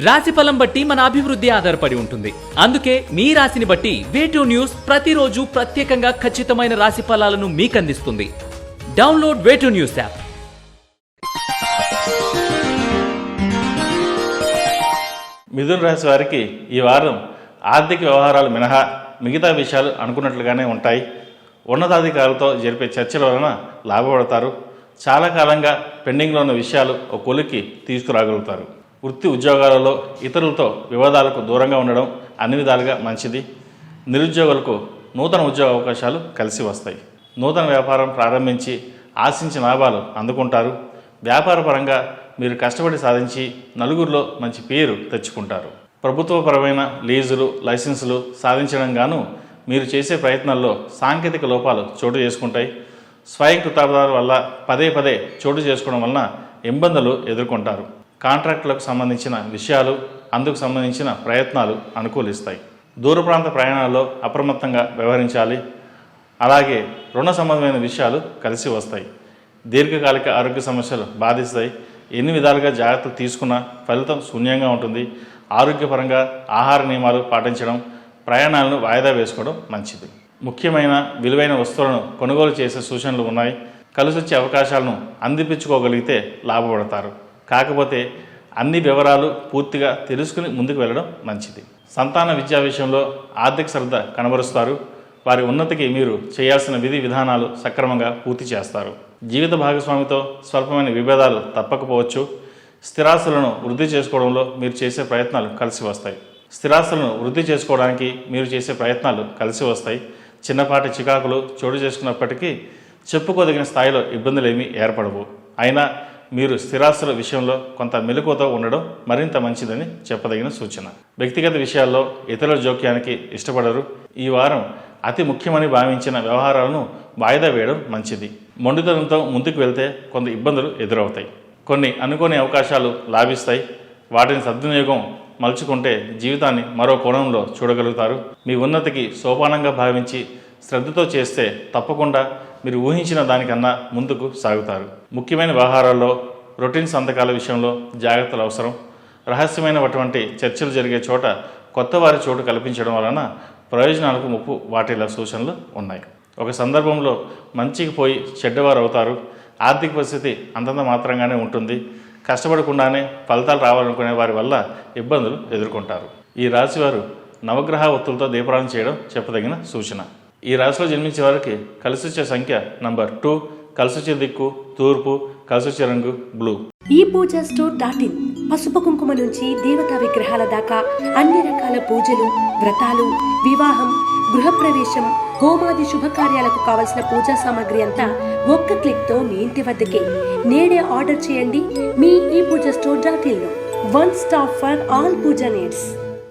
రాశిఫలం బట్టి మన అభివృద్ధి ఆధారపడి ఉంటుంది. అందుకే మీ రాశిని బట్టి వే2 న్యూస్ ప్రతిరోజు ప్రత్యేకంగా ఖచ్చితమైన రాశి ఫలాలను మీకు అందిస్తుంది. Download way two news app. మిథున రాశి వారికి ఈ వారం ఆర్థిక వ్యవహారాలు మినహా మిగతా విషయాలు అనుకున్నట్లుగానే ఉంటాయి. ఉన్నతాధికారులతో జరిపే చర్చల వలన లాభపడతారు. చాలా కాలంగా పెండింగ్లో ఉన్న విషయాలు ఒక కొలిక్కి తీసుకురాగలుగుతారు. వృత్తి ఉద్యోగాలలో ఇతరులతో వివాదాలకు దూరంగా ఉండడం అన్ని విధాలుగా మంచిది. నిరుద్యోగులకు నూతన ఉద్యోగ అవకాశాలు కలిసి వస్తాయి. నూతన వ్యాపారం ప్రారంభించి ఆశించిన లాభాలు అందుకుంటారు. వ్యాపారపరంగా మీరు కష్టపడి సాధించి నలుగురిలో మంచి పేరు తెచ్చుకుంటారు. ప్రభుత్వపరమైన లీజులు, లైసెన్సులు సాధించడం గాను మీరు చేసే ప్రయత్నాల్లో సాంకేతిక లోపాలు చోటు చేసుకుంటాయి. స్వయం కృతాపదాల వల్ల పదే పదే చోటు చేసుకోవడం వలన ఇబ్బందులు ఎదుర్కొంటారు. కాంట్రాక్టులకు సంబంధించిన విషయాలు, అందుకు సంబంధించిన ప్రయత్నాలు అనుకూలిస్తాయి. దూర ప్రాంత ప్రయాణాల్లో అప్రమత్తంగా వ్యవహరించాలి. అలాగే రుణ సంబంధమైన విషయాలు కలిసి వస్తాయి. దీర్ఘకాలిక ఆరోగ్య సమస్యలు బాధిస్తాయి. ఎన్ని విధాలుగా జాగ్రత్తలు తీసుకున్నా ఫలితం శూన్యంగా ఉంటుంది. ఆరోగ్యపరంగా ఆహార నియమాలు పాటించడం, ప్రయాణాలను వాయిదా వేసుకోవడం మంచిది. ముఖ్యమైన విలువైన వస్తువులను కొనుగోలు చేసే సూచనలు ఉన్నాయి. కలిసొచ్చే అవకాశాలను అందిపించుకోగలిగితే లాభపడతారు. కాకపోతే అన్ని వివరాలు పూర్తిగా తెలుసుకుని ముందుకు వెళ్ళడం మంచిది. సంతాన విద్యా విషయంలో ఆర్థిక శ్రద్ధ కనబరుస్తారు. వారి ఉన్నతికి మీరు చేయాల్సిన విధి విధానాలు సక్రమంగా పూర్తి చేస్తారు. జీవిత భాగస్వామితో స్వల్పమైన విభేదాలు తప్పకపోవచ్చు. స్థిరాస్తులను వృద్ధి చేసుకోవడంలో మీరు చేసే ప్రయత్నాలు కలిసి వస్తాయి. స్థిరాస్తులను వృద్ధి చేసుకోవడానికి మీరు చేసే ప్రయత్నాలు కలిసి వస్తాయి. చిన్నపాటి చికాకులు చోటు చేసుకున్నప్పటికీ చెప్పుకోదగిన స్థాయిలో ఇబ్బందులు ఏమీ ఏర్పడవు. అయినా మీరు స్థిరాస్తుల విషయంలో కొంత మెలకువతో ఉండడం మరింత మంచిదని చెప్పదగిన సూచన. వ్యక్తిగత విషయాల్లో ఇతరుల జోక్యానికి ఇష్టపడరు. ఈ వారం అతి ముఖ్యమని భావించిన వ్యవహారాలను వాయిదా వేయడం మంచిది. మొండితనంతో ముందుకు వెళ్తే కొంత ఇబ్బందులు ఎదురవుతాయి. కొన్ని అనుకోని అవకాశాలు లాభిస్తాయి. వాటిని సద్వినియోగం మలుచుకుంటే జీవితాన్ని మరో కోణంలో చూడగలుగుతారు. మీ ఉన్నతికి సోపానంగా భావించి శ్రద్ధతో చేస్తే తప్పకుండా మీరు ఊహించిన దానికన్నా ముందుకు సాగుతారు. ముఖ్యమైన వ్యవహారాల్లో రొటీన్ సంతకాల విషయంలో జాగ్రత్తలు అవసరం. రహస్యమైనటువంటి చర్చలు జరిగే చోట కొత్త వారి చోటు కల్పించడం వలన ప్రయోజనాలకు ముప్పు వాటిల్ల సూచనలు ఉన్నాయి. ఒక సందర్భంలో మంచికి పోయి చెడ్డవారు అవుతారు. ఆర్థిక పరిస్థితి అంతంత మాత్రంగానే ఉంటుంది. కష్టపడకుండానే ఫలితాలు రావాలనుకునే వారి వల్ల ఇబ్బందులు ఎదుర్కొంటారు. ఈ రాశివారు నవగ్రహ ఒత్తులతో దీపారాధన చేయడం చెప్పదగిన సూచన. ఈ రాశిలో జన్మించే వారికి కలిసొచ్చే సంఖ్య నంబర్ 2, కలిసొచ్చే దిక్కు తూర్పు, కలిసొచ్చే రంగు బ్లూ. ఈ పూజా స్టోర్.in పసుపు కుంకుమ నుంచి దేవతా విగ్రహాల దాకా అన్ని రకాల పూజలు, వ్రతాలు, వివాహం, గృహప్రవేశం, హోమాది శుభకార్యాలకు కావలసిన పూజా సామాగ్రి అంతా ఒక్క క్లిక్తో మీ ఇంటి వద్దకే. నేడే ఆర్డర్ చేయండి మీ ఈ పూజా స్టోర్.in లో. One stop for all puja needs.